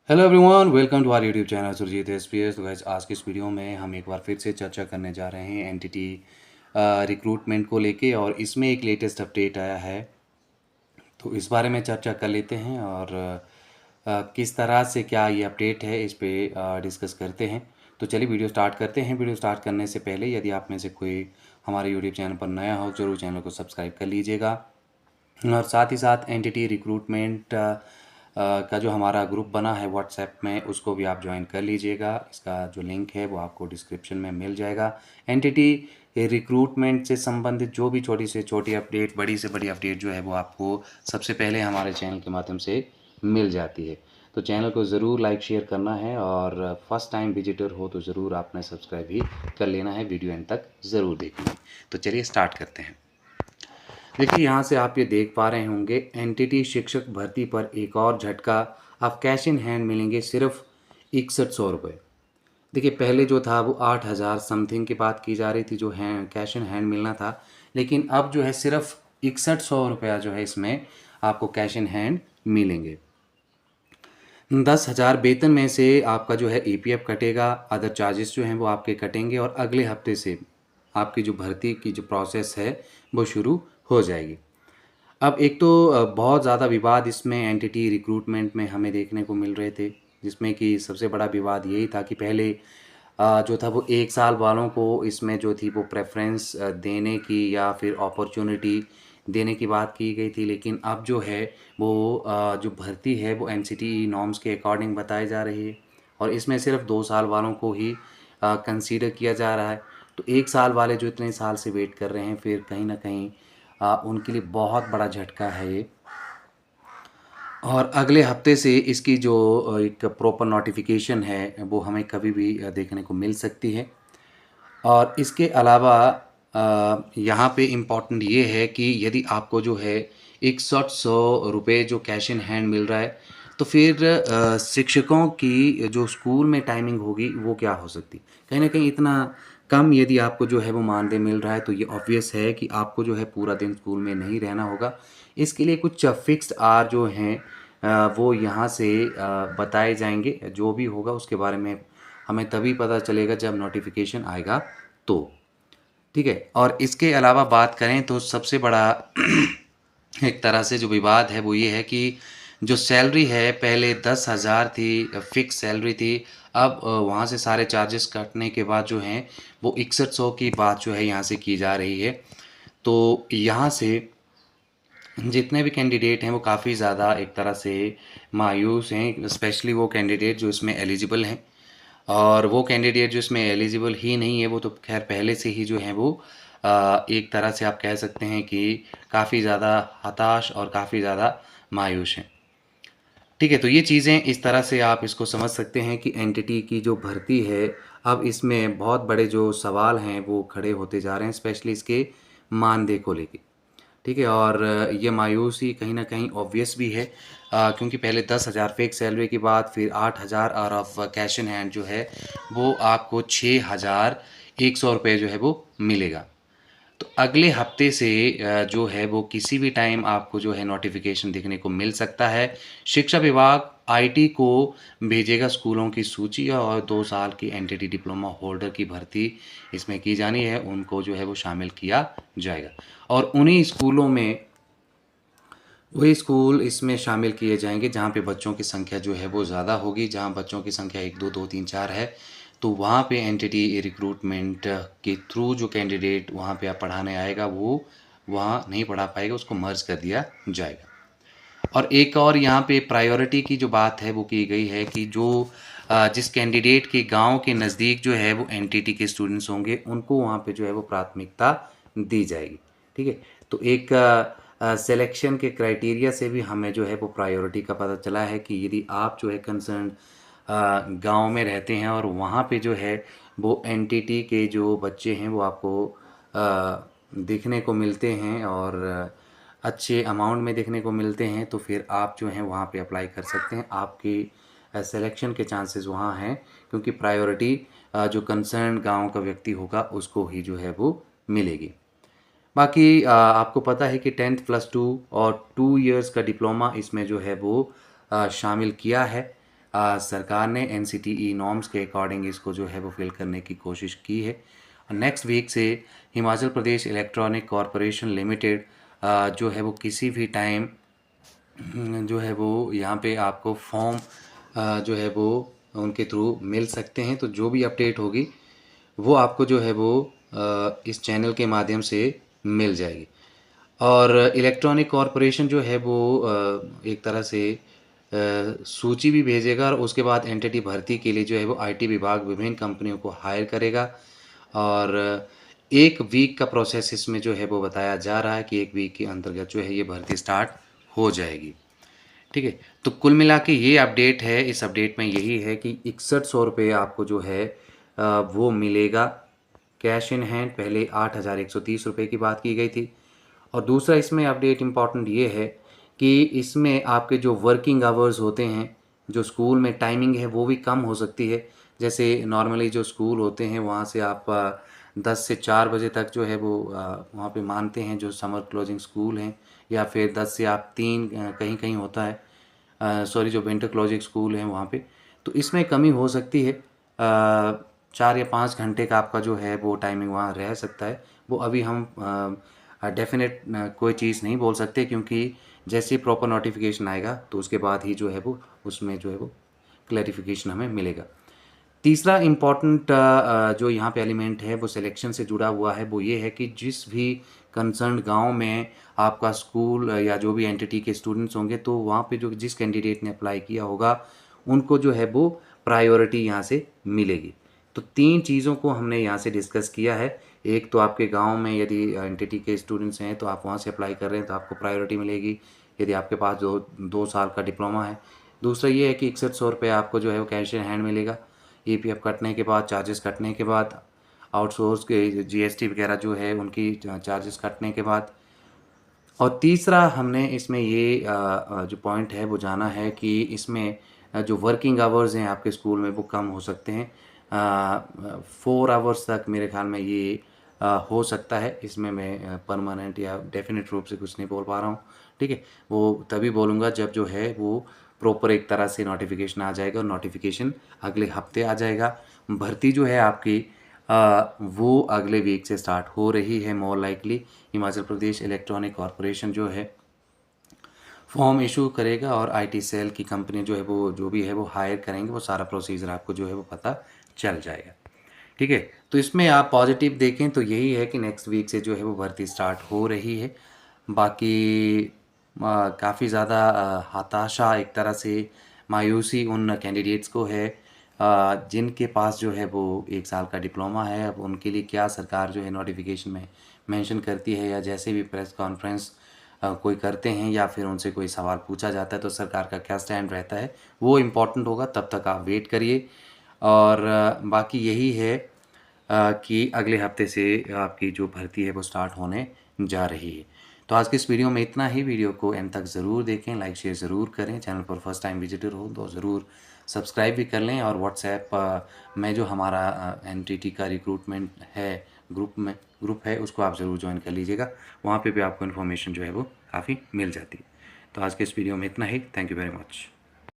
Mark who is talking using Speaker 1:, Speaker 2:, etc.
Speaker 1: Hello everyone, welcome to our YouTube channel Surjeet SPS. तो guys, आज की इस वीडियो में हम एक बार फिर से चर्चा करने जा रहे हैं एनटीटी रिक्रूटमेंट को लेके, और इसमें एक लेटेस्ट अपडेट आया है। तो इस बारे में चर्चा कर लेते हैं और किस तरह से क्या ये अपडेट है इस पे डिस्कस करते हैं। तो चलिए वीडियो स्टार्ट करते हैं। वीडियो स्टार्ट करने से पहले यदि आप में से कोई हमारे यूट्यूब चैनल पर नया हो, जरूर चैनल को सब्सक्राइब कर लीजिएगा। और साथ ही साथ एनटीटी रिक्रूटमेंट का जो हमारा ग्रुप बना है व्हाट्सएप में, उसको भी आप ज्वाइन कर लीजिएगा। इसका जो लिंक है वो आपको डिस्क्रिप्शन में मिल जाएगा। एनटीटी रिक्रूटमेंट से संबंधित जो भी छोटी से छोटी अपडेट, बड़ी से बड़ी अपडेट जो है वो आपको सबसे पहले हमारे चैनल के माध्यम से मिल जाती है। तो चैनल को ज़रूर लाइक शेयर करना है, और फर्स्ट टाइम विजिटर हो तो ज़रूर आपने सब्सक्राइब भी कर लेना है। वीडियो एंड तक ज़रूर देखना है। तो चलिए स्टार्ट करते हैं। देखिए, यहाँ से आप ये देख पा रहे होंगे, एनटीटी शिक्षक भर्ती पर एक और झटका। आप कैश इन हैंड मिलेंगे सिर्फ 6100 रुपये। देखिए, पहले जो था वो 8000 समथिंग की बात की जा रही थी, जो है कैश इन हैंड मिलना था। लेकिन अब जो है सिर्फ 6100 रुपया जो है इसमें आपको कैश इन हैंड मिलेंगे। 10,000 वेतन में से आपका जो है ईपीएफ कटेगा, अदर चार्जेस जो हैं वो आपके कटेंगे, और अगले हफ्ते से आपकी जो भर्ती की जो प्रोसेस है वो शुरू हो जाएगी। अब एक तो बहुत ज़्यादा विवाद इसमें एंटिटी रिक्रूटमेंट में हमें देखने को मिल रहे थे, जिसमें कि सबसे बड़ा विवाद यही था कि पहले जो था वो 1 साल वालों को इसमें जो थी वो प्रेफरेंस देने की या फिर अपॉर्चुनिटी देने की बात की गई थी। लेकिन अब जो है वो जो भर्ती है वो एनसीटीई नॉर्म्स के अकॉर्डिंग बताई जा रही है, और इसमें सिर्फ 2 साल वालों को ही कंसीडर किया जा रहा है। तो 1 साल वाले जो इतने साल से वेट कर रहे हैं, फिर कहीं ना कहीं उनके लिए बहुत बड़ा झटका है ये। और अगले हफ्ते से इसकी जो एक प्रॉपर नोटिफिकेशन है वो हमें कभी भी देखने को मिल सकती है। और इसके अलावा यहाँ पे इम्पॉर्टेंट ये है कि यदि आपको जो है 6100 रुपये जो कैश इन हैंड मिल रहा है, तो फिर शिक्षकों की जो स्कूल में टाइमिंग होगी वो क्या हो सकती। कहीं ना कहीं इतना कम यदि आपको जो है वो मानदेय मिल रहा है, तो ये ऑब्वियस है कि आपको जो है पूरा दिन स्कूल में नहीं रहना होगा। इसके लिए कुछ फिक्स्ड आवर जो हैं वो यहाँ से बताए जाएंगे। जो भी होगा उसके बारे में हमें तभी पता चलेगा जब नोटिफिकेशन आएगा तो। ठीक है, और इसके अलावा बात करें तो सबसे बड़ा एक तरह से जो विवाद है वो ये है कि जो सैलरी है पहले 10,000 थी, फिक्स सैलरी थी। अब वहाँ से सारे चार्जेस कटने के बाद जो हैं वो 6100 की बात जो है यहाँ से की जा रही है। तो यहाँ से जितने भी कैंडिडेट हैं वो काफ़ी ज़्यादा एक तरह से मायूस हैं, स्पेशली वो कैंडिडेट जो इसमें एलिजिबल हैं। और वो कैंडिडेट जो इसमें एलिजिबल ही नहीं है वो तो खैर पहले से ही जो है वो एक तरह से आप कह सकते हैं कि काफ़ी ज़्यादा हताश और काफ़ी ज़्यादा मायूस हैं। ठीक है, तो ये चीज़ें इस तरह से आप इसको समझ सकते हैं कि एनटीटी की जो भर्ती है, अब इसमें बहुत बड़े जो सवाल हैं वो खड़े होते जा रहे हैं, स्पेशली इसके मानदेय को लेके। ठीक है, और ये मायूसी कहीं ना कहीं ऑब्वियस भी है, क्योंकि पहले 10,000 फिक्स सैलरी के बाद फिर 8,000 और ऑफ कैश इन हैंड जो है वो आपको 6,100 रुपये जो है वो मिलेगा। तो अगले हफ्ते से जो है वो किसी भी टाइम आपको जो है नोटिफिकेशन देखने को मिल सकता है। शिक्षा विभाग आईटी को भेजेगा स्कूलों की सूची, और 2 साल की एनटीटी डिप्लोमा होल्डर की भर्ती इसमें की जानी है, उनको जो है वो शामिल किया जाएगा। और उन्हीं स्कूलों में वही स्कूल इसमें शामिल किए जाएंगे जहाँ पे बच्चों की संख्या जो है वो ज़्यादा होगी। जहाँ बच्चों की संख्या 1 2 2 3 4 है, तो वहाँ पे एनटीटी रिक्रूटमेंट के थ्रू जो कैंडिडेट वहाँ पे आप पढ़ाने आएगा वो वहाँ नहीं पढ़ा पाएगा, उसको मर्ज कर दिया जाएगा। और एक और यहाँ पे प्रायोरिटी की जो बात है वो की गई है कि जो जिस कैंडिडेट के गांव के नज़दीक जो है वो एनटीटी के स्टूडेंट्स होंगे, उनको वहाँ पे जो है वो प्राथमिकता दी जाएगी। ठीक है, तो एक सिलेक्शन के क्राइटेरिया से भी हमें जो है वो प्रायोरिटी का पता चला है कि यदि आप जो है कंसर्न गांव में रहते हैं और वहाँ पे जो है वो एनटीटी के जो बच्चे हैं वो आपको देखने को मिलते हैं, और अच्छे अमाउंट में देखने को मिलते हैं, तो फिर आप जो हैं वहाँ पे अप्लाई कर सकते हैं। आपकी सिलेक्शन के चांसेस वहाँ हैं, क्योंकि प्रायोरिटी जो कंसर्न गांव का व्यक्ति होगा उसको ही जो है वो मिलेगी। बाकी आपको पता है कि 10th+2 और 2 इयर्स का डिप्लोमा इसमें जो है वो शामिल किया है। सरकार ने NCTE नॉर्म्स के अकॉर्डिंग इसको जो है वो फिल करने की कोशिश की है। नेक्स्ट वीक से Himachal Pradesh electronic corporation limited जो है वो किसी भी टाइम जो है वो यहाँ पे आपको फॉर्म जो है वो उनके थ्रू मिल सकते हैं। तो जो भी अपडेट होगी वो आपको जो है वो इस चैनल के माध्यम से मिल जाएगी। और इलेक्ट्रॉनिक कॉरपोरेशन जो है वो एक तरह से सूची भी भेजेगा और उसके बाद एंटिटी भर्ती के लिए जो है वो IT विभाग विभिन्न कंपनियों को हायर करेगा। और 1 वीक का प्रोसेस इसमें जो है वो बताया जा रहा है कि 1 वीक के अंतर्गत जो है ये भर्ती स्टार्ट हो जाएगी। ठीक है, तो कुल मिला के ये अपडेट है। इस अपडेट में यही है कि 6100 रुपये आपको जो है वो मिलेगा कैश इन हैंड। पहले 8130 रुपये की बात की गई थी। और दूसरा इसमें अपडेट इम्पॉर्टेंट ये है कि इसमें आपके जो वर्किंग आवर्स होते हैं, जो स्कूल में टाइमिंग है वो भी कम हो सकती है। जैसे नॉर्मली जो स्कूल होते हैं वहाँ से आप 10 से 4 बजे तक जो है वो वहाँ पे मानते हैं जो समर क्लोजिंग स्कूल हैं, या फिर 10 से आप 3 कहीं कहीं होता है सॉरी जो विंटर क्लोजिंग स्कूल हैं वहाँ पे। तो इसमें कमी हो सकती है। 4 या 5 घंटे का आपका जो है वो टाइमिंग वहाँ रह सकता है। वो अभी हम डेफिनेट कोई चीज़ नहीं बोल सकते, क्योंकि जैसे प्रॉपर नोटिफिकेशन आएगा तो उसके बाद ही जो है वो उसमें जो है वो क्लैरिफिकेशन हमें मिलेगा। तीसरा इम्पॉर्टेंट जो यहाँ पे एलिमेंट है वो सिलेक्शन से जुड़ा हुआ है, वो ये है कि जिस भी कंसर्न गांव में आपका स्कूल या जो भी एंटिटी के स्टूडेंट्स होंगे, तो वहाँ पे जो जिस कैंडिडेट ने अप्लाई किया होगा उनको जो है वो प्रायोरिटी यहाँ से मिलेगी। तो 3 चीज़ों को हमने यहाँ से डिस्कस किया है। एक तो आपके गांव में यदि एंटिटी के स्टूडेंट्स हैं तो आप वहाँ से अप्लाई कर रहे हैं तो आपको प्रायोरिटी मिलेगी, यदि आपके पास 2 साल का डिप्लोमा है। दूसरा ये है कि 6100 रुपये आपको जो है वो कैश इन हैंड मिलेगा, EPF कटने के बाद, चार्जेस कटने के बाद, आउटसोर्स के GST वगैरह जो है उनकी चार्जेस कटने के बाद। और तीसरा हमने इसमें ये जो पॉइंट है वो जाना है कि इसमें जो वर्किंग आवर्स हैं आपके स्कूल में वो कम हो सकते हैं। 4 आवर्स तक मेरे ख्याल में ये हो सकता है। इसमें मैं परमानेंट या डेफिनेट रूप से कुछ नहीं बोल पा रहा हूँ। ठीक है, वो तभी बोलूँगा जब जो है वो प्रॉपर एक तरह से नोटिफिकेशन आ जाएगा, और नोटिफिकेशन अगले हफ्ते आ जाएगा। भर्ती जो है आपकी वो अगले वीक से स्टार्ट हो रही है more likely. Himachal Pradesh electronic corporation जो है फॉर्म इशू करेगा और IT सेल की कंपनी जो है वो जो भी है वो हायर करेंगे, वो सारा प्रोसीजर आपको जो है वो पता चल जाएगा। ठीक है, तो इसमें आप पॉजिटिव देखें तो यही है कि नेक्स्ट वीक से जो है वो भर्ती स्टार्ट हो रही है। बाकी काफ़ी ज़्यादा हताशा, एक तरह से मायूसी उन कैंडिडेट्स को है जिनके पास जो है वो 1 साल का डिप्लोमा है। अब उनके लिए क्या सरकार जो है नोटिफिकेशन में मेंशन करती है, या जैसे भी प्रेस कॉन्फ्रेंस कोई करते हैं या फिर उनसे कोई सवाल पूछा जाता है तो सरकार का क्या स्टैंड रहता है, वो इम्पोर्टेंट होगा। तब तक आप वेट करिए। और बाकी यही है कि अगले हफ्ते से आपकी जो भर्ती है वो स्टार्ट होने जा रही है। तो आज के इस वीडियो में इतना ही। वीडियो को एंड तक ज़रूर देखें, लाइक शेयर ज़रूर करें। चैनल पर फर्स्ट टाइम विजिटर हो तो ज़रूर सब्सक्राइब भी कर लें। और व्हाट्सएप में जो हमारा एंटिटी का रिक्रूटमेंट है ग्रुप है उसको आप ज़रूर ज्वाइन कर लीजिएगा। वहाँ पे भी आपको इन्फॉर्मेशन जो है वो काफ़ी मिल जाती है। तो आज के इस वीडियो में इतना ही। Thank you very much.